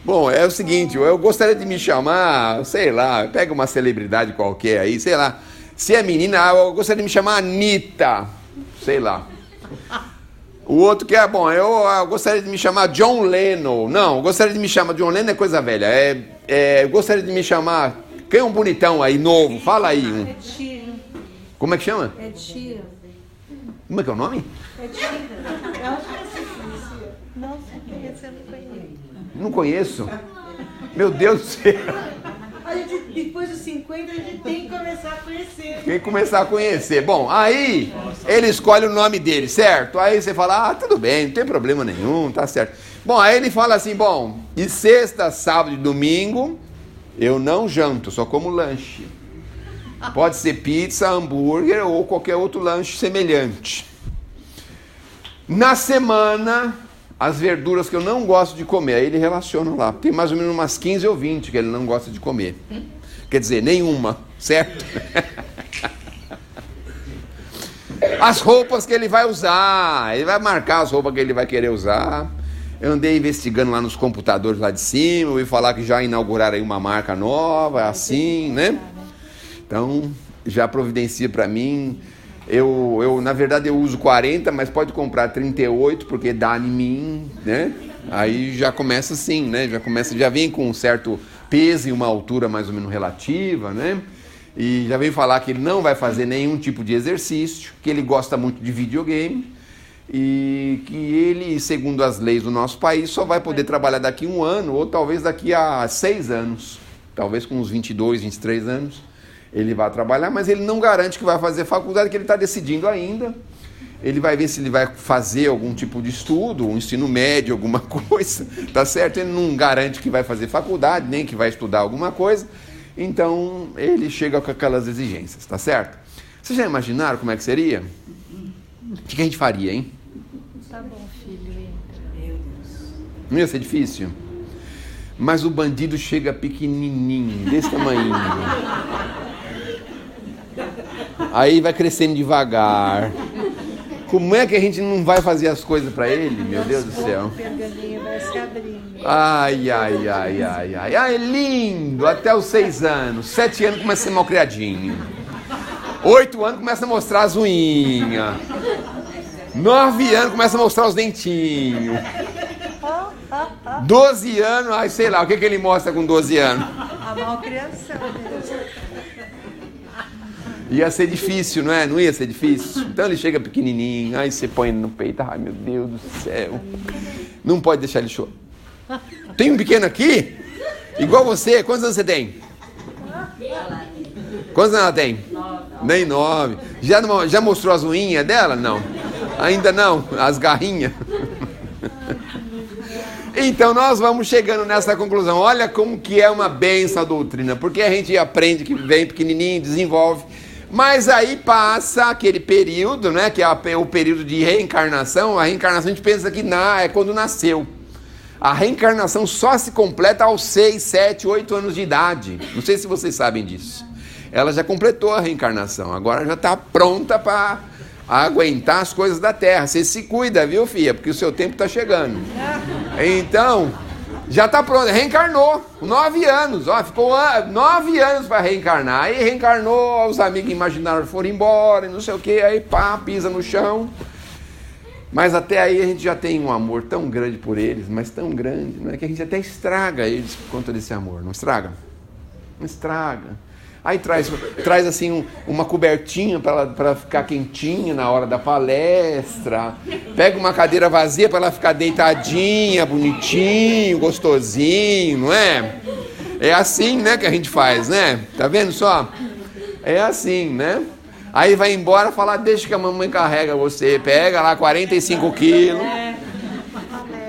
Bom, é o seguinte, eu gostaria de me chamar, sei lá, pega uma celebridade qualquer aí, sei lá, se é menina, eu gostaria de me chamar Anitta, sei lá. O outro que bom, eu gostaria de me chamar John Lennon. Não, eu gostaria de me chamar John Lennon é coisa velha. Eu gostaria de me chamar... Quem é um bonitão aí, novo? Fala aí. Ed Sheeran. Como é que chama? Ed Sheeran. Como é que é o nome? Ed Sheeran. Eu acho que você conhecia. Não, você conhece, eu não conheço. Não conheço? Meu Deus do céu. A gente, depois dos 50, a gente tem que começar a conhecer. Tem que começar a conhecer. Bom, aí ele escolhe o nome dele, certo? Aí você fala, tudo bem, não tem problema nenhum, tá certo. Bom, aí ele fala assim, bom, de sexta, sábado e domingo, eu não janto, só como lanche. Pode ser pizza, hambúrguer ou qualquer outro lanche semelhante. Na semana, as verduras que eu não gosto de comer, aí ele relaciona lá. Tem mais ou menos umas 15 ou 20 que ele não gosta de comer. Quer dizer, nenhuma, certo? As roupas que ele vai usar, ele vai marcar as roupas que ele vai querer usar. Eu andei investigando lá nos computadores lá de cima, ouvi falar que já inauguraram aí uma marca nova, assim, né? Então, já providencia para mim. Na verdade, eu uso 40, mas pode comprar 38, porque dá em mim, né? Aí já começa assim, né? Já vem com um certo peso e uma altura mais ou menos relativa, né? E já vem falar que ele não vai fazer nenhum tipo de exercício, que ele gosta muito de videogame e que ele, segundo as leis do nosso país, só vai poder trabalhar daqui a 1 ano ou talvez daqui a 6 anos. Talvez com uns 22, 23 anos ele vai trabalhar, mas ele não garante que vai fazer faculdade, que ele está decidindo ainda. Ele vai ver se ele vai fazer algum tipo de estudo, um ensino médio, alguma coisa, tá certo? Ele não garante que vai fazer faculdade, nem que vai estudar alguma coisa. Então, ele chega com aquelas exigências, tá certo? Vocês já imaginaram como é que seria? O que a gente faria, hein? Tá bom, filho, entra. Meu Deus. Não ia ser difícil? Mas o bandido chega pequenininho, desse tamanho. Aí vai crescendo devagar. Como é que a gente não vai fazer as coisas para ele? Meu Deus do céu. O pergaminho vai se abrindo. Ai, lindo. Até os 6 anos. 7 anos começa a ser mal criadinho. 8 anos começa a mostrar as unhas. 9 anos começa a mostrar os dentinhos. 12 anos, ai, sei lá, o que ele mostra com 12 anos? A malcriação mesmo. Ia ser difícil, não é? Não ia ser difícil? Então ele chega pequenininho, aí você põe ele no peito, ai meu Deus do céu. Não pode deixar ele chorar. Tem um pequeno aqui? Igual você, quantos anos você tem? Quantos anos ela tem? 9. Nem 9. Já mostrou as unhas dela? Não. Ainda não? As garrinhas? Então nós vamos chegando nessa conclusão. Olha como que é uma bênção a doutrina. Porque a gente aprende que vem pequenininho, desenvolve. Mas aí passa aquele período, né? Que é o período de reencarnação. A reencarnação a gente pensa que é quando nasceu. A reencarnação só se completa aos 6, 7, 8 anos de idade. Não sei se vocês sabem disso. Ela já completou a reencarnação. Agora já está pronta para aguentar as coisas da terra. Você se cuida, viu, filha? Porque o seu tempo está chegando. Então, já está pronta. Reencarnou. 9 anos. Ó, ficou 9 anos para reencarnar. Aí reencarnou, os amigos imaginários foram embora, não sei o que. Aí pá, pisa no chão. Mas até aí a gente já tem um amor tão grande por eles, mas tão grande, não é, que a gente até estraga eles por conta desse amor. Não estraga? Não estraga. Aí traz assim uma cobertinha para ficar quentinha na hora da palestra. Pega uma cadeira vazia para ela ficar deitadinha, bonitinho, gostosinho, não é? É assim, né, que a gente faz, né? Tá vendo só? É assim, né? Aí vai embora falar, deixa que a mamãe carrega você. Pega lá 45 quilos.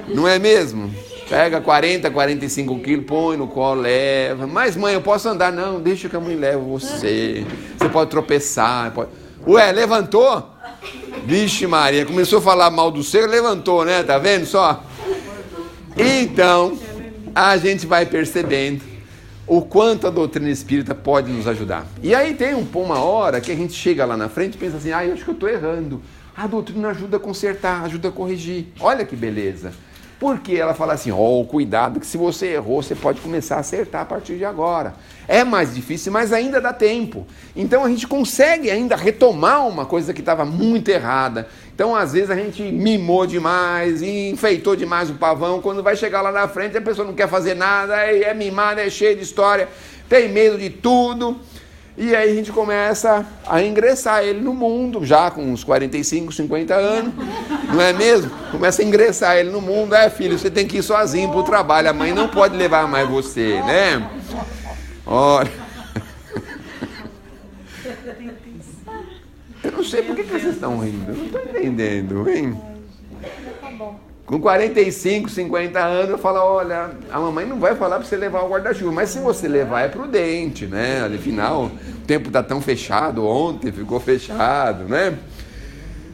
Não é mesmo? Pega 40, 45 quilos, põe no colo, leva. Mas mãe, eu posso andar? Não, deixa que a mãe leva você. Você pode tropeçar. Pode... Ué, levantou? Vixe Maria, começou a falar mal do ser, levantou, né? Tá vendo só? Então, a gente vai percebendo o quanto a doutrina espírita pode nos ajudar. E aí tem uma hora que a gente chega lá na frente e pensa assim, eu acho que eu estou errando. A doutrina ajuda a consertar, ajuda a corrigir. Olha que beleza. Porque ela fala assim, cuidado que se você errou, você pode começar a acertar a partir de agora. É mais difícil, mas ainda dá tempo. Então a gente consegue ainda retomar uma coisa que estava muito errada. Então às vezes a gente mimou demais, e enfeitou demais o pavão. Quando vai chegar lá na frente, a pessoa não quer fazer nada, é mimada, é cheia de história, tem medo de tudo. E aí a gente começa a ingressar ele no mundo, já com uns 45, 50 anos, não é mesmo? Começa a ingressar ele no mundo, filho, você tem que ir sozinho para o trabalho, a mãe não pode levar mais você, né? Olha. Eu não sei por que vocês estão rindo, eu não estou entendendo, hein? Com 45, 50 anos, eu falo, olha, a mamãe não vai falar para você levar o guarda-chuva, mas se você levar é prudente, né? Afinal, o tempo está tão fechado, ontem ficou fechado, né?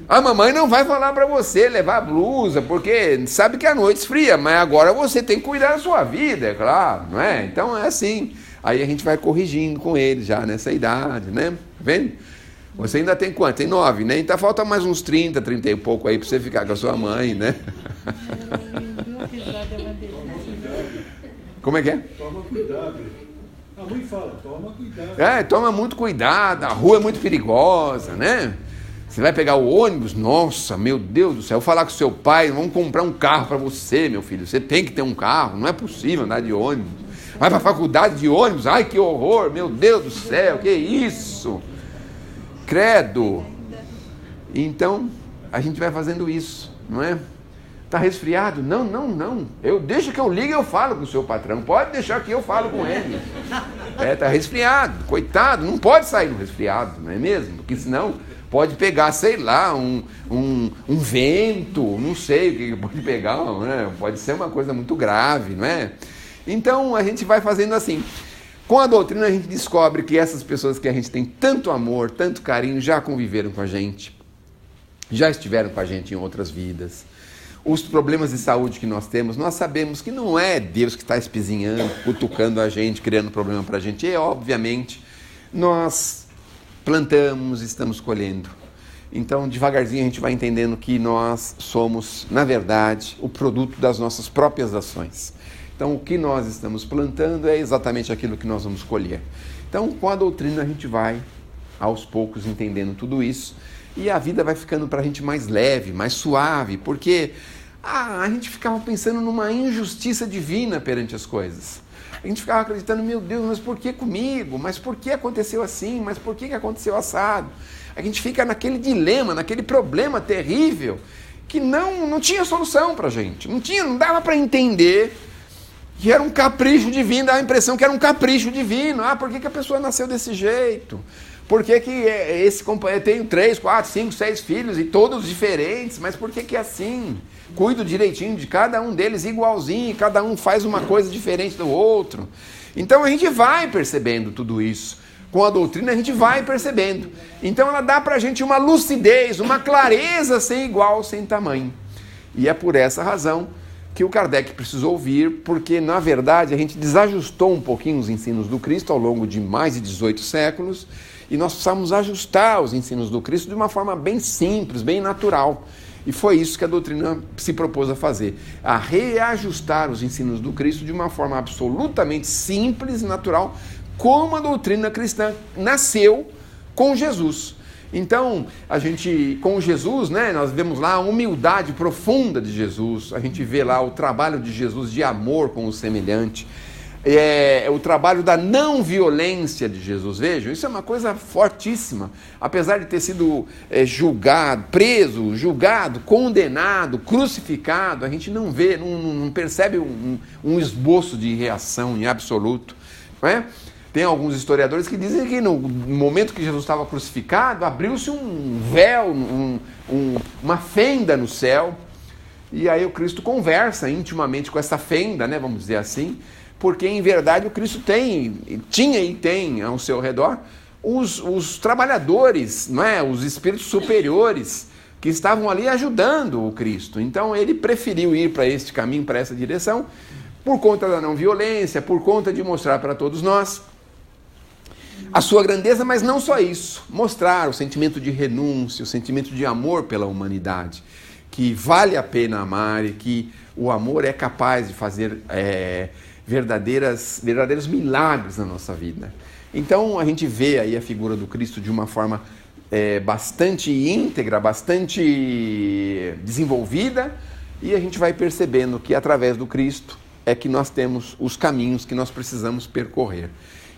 A mamãe não vai falar para você levar blusa, porque sabe que a noite esfria, mas agora você tem que cuidar da sua vida, é claro, não é? Então é assim, aí a gente vai corrigindo com ele já nessa idade, né? Tá vendo? Você ainda tem quanto? Tem 9, né? Então falta mais uns 30 e pouco aí para você ficar com a sua mãe, né? Como é que é? Toma cuidado. A mãe fala, toma cuidado. Toma muito cuidado, a rua é muito perigosa, né? Você vai pegar o ônibus? Nossa, meu Deus do céu, falar com seu pai, vamos comprar um carro para você, meu filho. Você tem que ter um carro, não é possível andar de ônibus. Vai para a faculdade de ônibus, ai que horror, meu Deus do céu, que isso? Credo. Então, a gente vai fazendo isso, não é? Está resfriado? Não. Deixa que eu ligue e eu falo com o seu patrão. Pode deixar que eu falo com ele. Está resfriado, coitado, não pode sair no resfriado, não é mesmo? Porque senão pode pegar, sei lá, um vento, não sei o que pode pegar, né? Pode ser uma coisa muito grave, não é? Então a gente vai fazendo assim. Com a doutrina a gente descobre que essas pessoas que a gente tem tanto amor, tanto carinho, já conviveram com a gente, já estiveram com a gente em outras vidas. Os problemas de saúde que nós temos, nós sabemos que não é Deus que está espizinhando, cutucando a gente, criando problema para a gente. E, obviamente, nós plantamos, estamos colhendo. Então, devagarzinho, a gente vai entendendo que nós somos, na verdade, o produto das nossas próprias ações. Então, o que nós estamos plantando é exatamente aquilo que nós vamos colher. Então, com a doutrina, a gente vai, aos poucos, entendendo tudo isso. E a vida vai ficando para a gente mais leve, mais suave, porque a gente ficava pensando numa injustiça divina perante as coisas. A gente ficava acreditando, meu Deus, mas por que comigo? Mas por que aconteceu assim? Mas por que aconteceu assado? A gente fica naquele dilema, naquele problema terrível, que não tinha solução para a gente. Não dava para entender que era um capricho divino, dava a impressão que era um capricho divino. Por que a pessoa nasceu desse jeito? Por que esse companheiro, eu tenho 3, 4, 5, 6 filhos e todos diferentes, mas por que é assim? Cuido direitinho de cada um deles igualzinho, cada um faz uma coisa diferente do outro. Então a gente vai percebendo tudo isso. Com a doutrina a gente vai percebendo. Então ela dá pra gente uma lucidez, uma clareza sem igual, sem tamanho. E é por essa razão que o Kardec precisou ouvir, porque na verdade a gente desajustou um pouquinho os ensinos do Cristo ao longo de mais de 18 séculos, e nós precisamos ajustar os ensinos do Cristo de uma forma bem simples, bem natural. E foi isso que a doutrina se propôs a fazer, a reajustar os ensinos do Cristo de uma forma absolutamente simples e natural, como a doutrina cristã nasceu com Jesus. Então, a gente, com Jesus, né, nós vemos lá a humildade profunda de Jesus, a gente vê lá o trabalho de Jesus de amor com o semelhante, o trabalho da não violência de Jesus. Vejam, isso é uma coisa fortíssima. Apesar de ter sido julgado, preso, julgado, condenado, crucificado, a gente não vê, não percebe um esboço de reação em absoluto, não é? Tem alguns historiadores que dizem que no momento que Jesus estava crucificado, abriu-se um véu, uma fenda no céu, e aí o Cristo conversa intimamente com essa fenda, né, vamos dizer assim, porque em verdade o Cristo tinha e tem ao seu redor os trabalhadores, não é? Os espíritos superiores que estavam ali ajudando o Cristo. Então ele preferiu ir para este caminho, para essa direção, por conta da não violência, por conta de mostrar para todos nós a sua grandeza, mas não só isso, mostrar o sentimento de renúncia, o sentimento de amor pela humanidade, que vale a pena amar e que o amor é capaz de fazer verdadeiros milagres na nossa vida. Então a gente vê aí a figura do Cristo de uma forma bastante íntegra, bastante desenvolvida, e a gente vai percebendo que através do Cristo é que nós temos os caminhos que nós precisamos percorrer.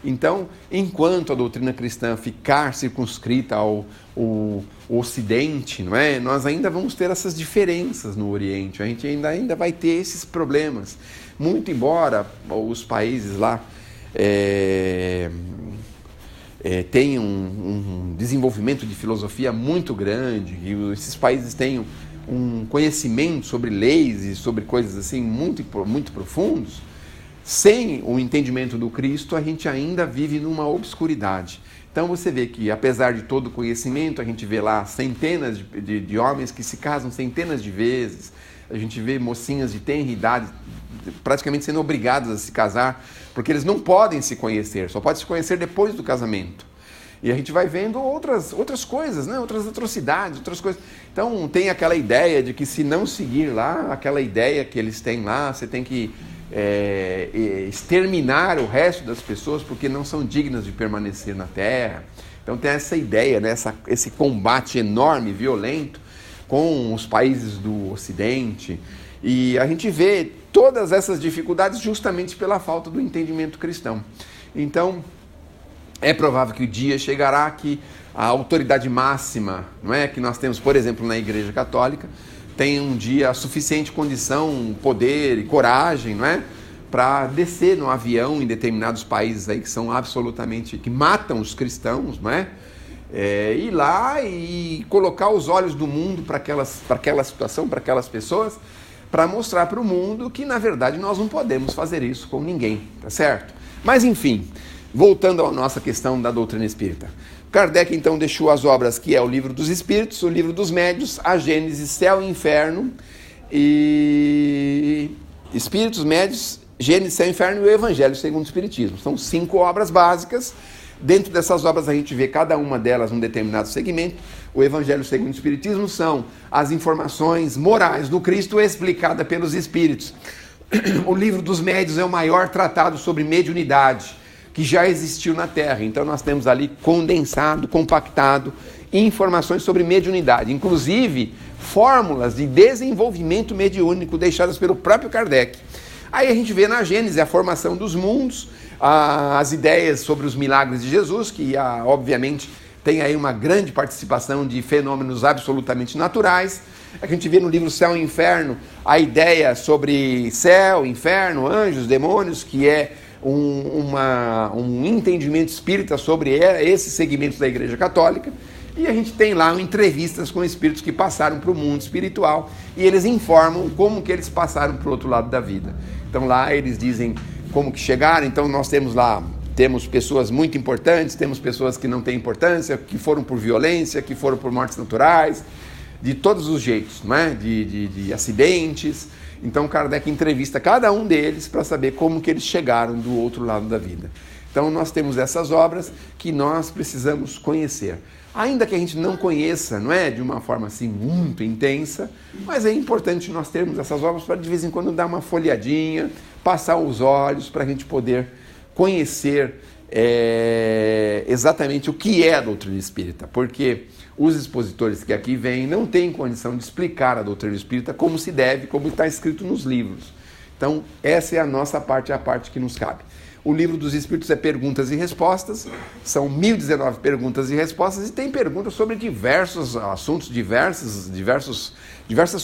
Então, enquanto a doutrina cristã ficar circunscrita ao Ocidente, não é? Nós ainda vamos ter essas diferenças no Oriente, a gente ainda vai ter esses problemas. Muito embora os países lá tenham um desenvolvimento de filosofia muito grande, e esses países tenham um conhecimento sobre leis e sobre coisas assim muito, muito profundos, sem o entendimento do Cristo, a gente ainda vive numa obscuridade. Então você vê que, apesar de todo o conhecimento, a gente vê lá centenas de homens que se casam centenas de vezes, a gente vê mocinhas de tenra idade praticamente sendo obrigadas a se casar, porque eles não podem se conhecer, só podem se conhecer depois do casamento. E a gente vai vendo outras coisas, né? Outras atrocidades, outras coisas. Então tem aquela ideia de que se não seguir lá, aquela ideia que eles têm lá, você tem que exterminar o resto das pessoas porque não são dignas de permanecer na terra. Então tem essa ideia, né? Esse combate enorme, violento com os países do Ocidente, e a gente vê todas essas dificuldades justamente pela falta do entendimento cristão. Então é provável que o dia chegará que a autoridade máxima, não é, que nós temos, por exemplo, na Igreja Católica, tem um dia suficiente condição, poder e coragem, não é, para descer no avião em determinados países aí que são absolutamente, que matam os cristãos, não é? Ir lá e colocar os olhos do mundo para aquela situação, para aquelas pessoas, para mostrar para o mundo que, na verdade, nós não podemos fazer isso com ninguém, tá certo? Mas, enfim, voltando à nossa questão da doutrina espírita. Kardec, então, deixou as obras que é o Livro dos Espíritos, o Livro dos Médiuns, a Gênese, Céu e Inferno, e Espíritos, Médiuns, Gênese, Céu e Inferno e o Evangelho segundo o Espiritismo. São 5 obras básicas. Dentro dessas obras a gente vê cada uma delas num determinado segmento. O Evangelho segundo o Espiritismo são as informações morais do Cristo explicada pelos Espíritos. O Livro dos Médiuns é o maior tratado sobre mediunidade que já existiu na Terra. Então nós temos ali condensado, compactado informações sobre mediunidade, inclusive fórmulas de desenvolvimento mediúnico deixadas pelo próprio Kardec. Aí a gente vê na Gênese a formação dos mundos, as ideias sobre os milagres de Jesus, que obviamente tem aí uma grande participação de fenômenos absolutamente naturais. A gente vê no livro Céu e Inferno a ideia sobre céu, inferno, anjos, demônios, que é um entendimento espírita sobre esses segmentos da Igreja Católica. E a gente tem lá entrevistas com espíritos que passaram para o mundo espiritual e eles informam como que eles passaram para o outro lado da vida. Então lá eles dizem como que chegaram. Então nós temos pessoas muito importantes, temos pessoas que não têm importância, que foram por violência, que foram por mortes naturais, de todos os jeitos, não é? de acidentes. Então Kardec entrevista cada um deles para saber como que eles chegaram do outro lado da vida. Então nós temos essas obras que nós precisamos conhecer. Ainda que a gente não conheça, não é, de uma forma assim muito intensa, mas é importante nós termos essas obras para de vez em quando dar uma folhadinha, passar os olhos para a gente poder conhecer exatamente o que é a doutrina espírita, porque os expositores que aqui vêm não têm condição de explicar a doutrina espírita como se deve, como está escrito nos livros. Então essa é a nossa parte, a parte que nos cabe. O Livro dos Espíritos é perguntas e respostas, são 1019 perguntas e respostas, e tem perguntas sobre diversos assuntos, diversas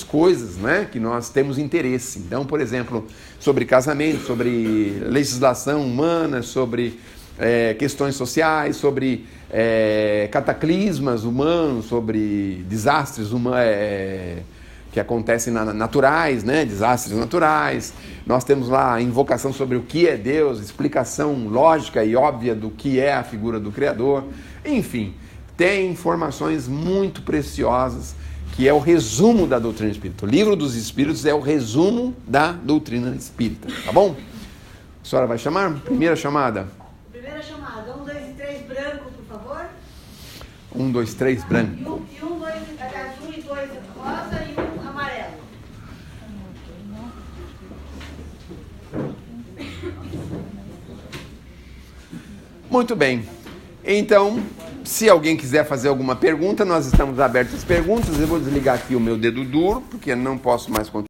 coisas, né, que nós temos interesse. Então, por exemplo, sobre casamento, sobre legislação humana, sobre questões sociais, sobre cataclismas humanos, sobre desastres humanos, que acontecem naturais, né? Desastres naturais. Nós temos lá a invocação sobre o que é Deus, explicação lógica e óbvia do que é a figura do Criador. Enfim, tem informações muito preciosas, que é o resumo da doutrina espírita. O Livro dos Espíritos é o resumo da doutrina espírita, tá bom? A senhora vai chamar? Primeira chamada. Primeira chamada, 1, 2 e 3, branco, por favor. 1, 2, 3, branco. E 1, 2 e 2, rosa e 1 amarelo. Muito bem. Então, se alguém quiser fazer alguma pergunta, nós estamos abertos às perguntas. Eu vou desligar aqui o meu dedo duro, porque não posso mais continuar.